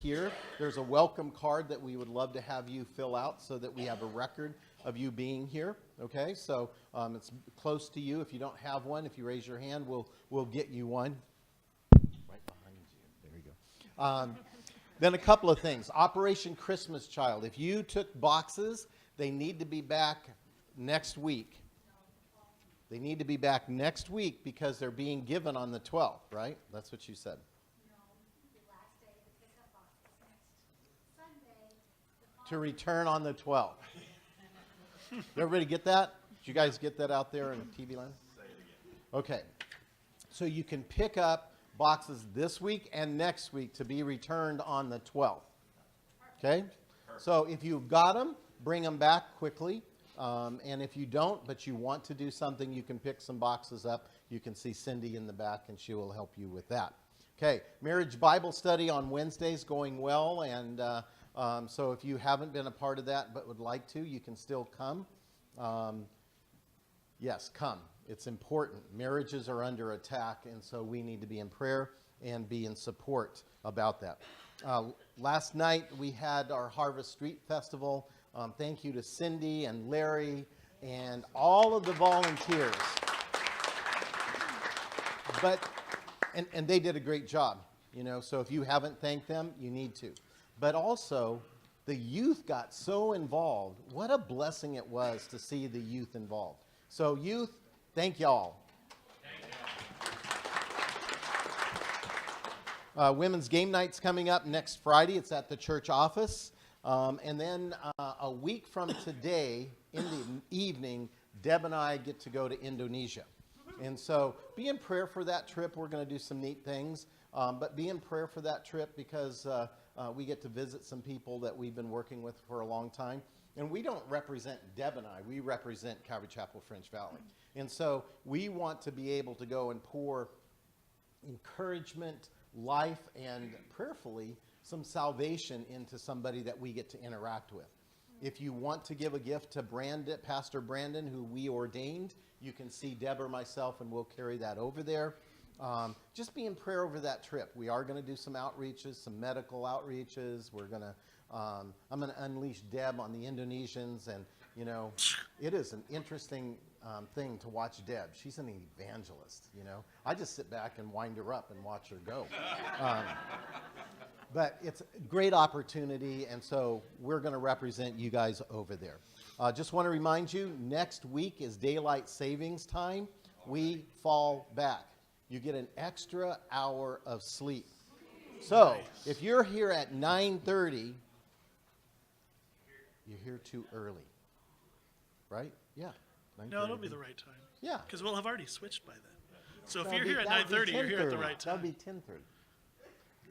here, there's a welcome card that we would love to have you fill out so that we have a record of you being here. Okay, so it's close to you. If you don't have one, if you raise your hand, we'll get you one. Right behind you. There you go. Then a couple of things. Operation Christmas Child. If you took boxes, they need to be back next week. They need to be back next week because they're being given on the 12th, right? That's what you said. To return on the 12th. Everybody get that? Did you guys get that out there in TV land? Okay. So you can pick up boxes this week and next week to be returned on the 12th. Okay? So if you've got them, bring them back quickly. And if you don't, but you want to do something, you can pick some boxes up. You can see Cindy in the back, and she will help you with that. Okay. Marriage Bible study on Wednesdays going well, and so if you haven't been a part of that but would like to, you can still come. Yes, come. It's important. Marriages are under attack, and so we need to be in prayer and be in support about that. Last night we had our Harvest Street Festival. Thank you to Cindy and Larry and all of the volunteers. And they did a great job, so if you haven't thanked them, you need to. But also, the youth got so involved. What a blessing it was to see the youth involved. So youth, thank y'all. Women's game night's coming up next Friday. It's at the church office. And then a week from today, in the evening, Deb and I get to go to Indonesia. And so be in prayer for that trip. We're going to do some neat things. But be in prayer for that trip because we get to visit some people that we've been working with for a long time. And we don't represent Deb and I. We represent Calvary Chapel French Valley. And so we want to be able to go and pour encouragement, life, and prayerfully some salvation into somebody that we get to interact with. If you want to give a gift to Pastor Brandon, who we ordained, you can see Deb or myself, and we'll carry that over there. Just be in prayer over that trip. We are going to do some outreaches, some medical outreaches. I'm going to unleash Deb on the Indonesians, and it is an interesting thing to watch Deb. She's an evangelist. I just sit back and wind her up and watch her go. But it's a great opportunity, and so we're going to represent you guys over there. Just want to remind you, next week is daylight savings time. We fall back. You get an extra hour of sleep. So if you're here at 9:30, you're here too early, right? Yeah. No, it'll be the right time. Yeah. Because we'll have already switched by then. So if you're here at 9:30, you're here at the right time. That'll be 10:30.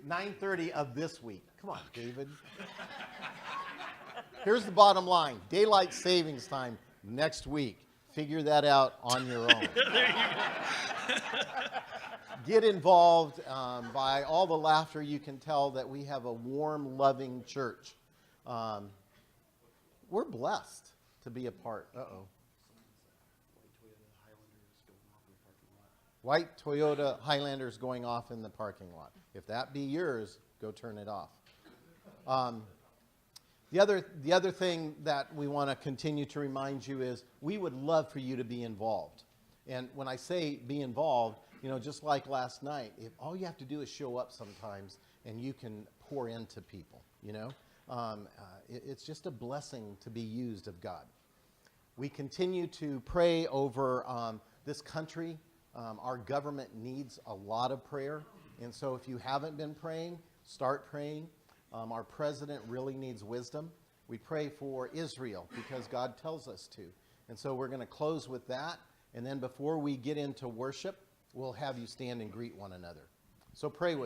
9:30 of this week. Come on, David. Here's the bottom line. Daylight savings time next week. Figure that out on your own. There you go. Get involved. By all the laughter, you can tell that we have a warm, loving church. We're blessed to be a part. White Toyota Highlander's going off in the parking lot. If that be yours, go turn it off. The other thing that we want to continue to remind you is we would love for you to be involved. And when I say be involved, just like last night, if all you have to do is show up sometimes and you can pour into people, it's just a blessing to be used of God. We continue to pray over this country. Our government needs a lot of prayer. And so if you haven't been praying, start praying. Our president really needs wisdom. We pray for Israel because God tells us to. And so we're going to close with that. And then before we get into worship, we'll have you stand and greet one another. So pray with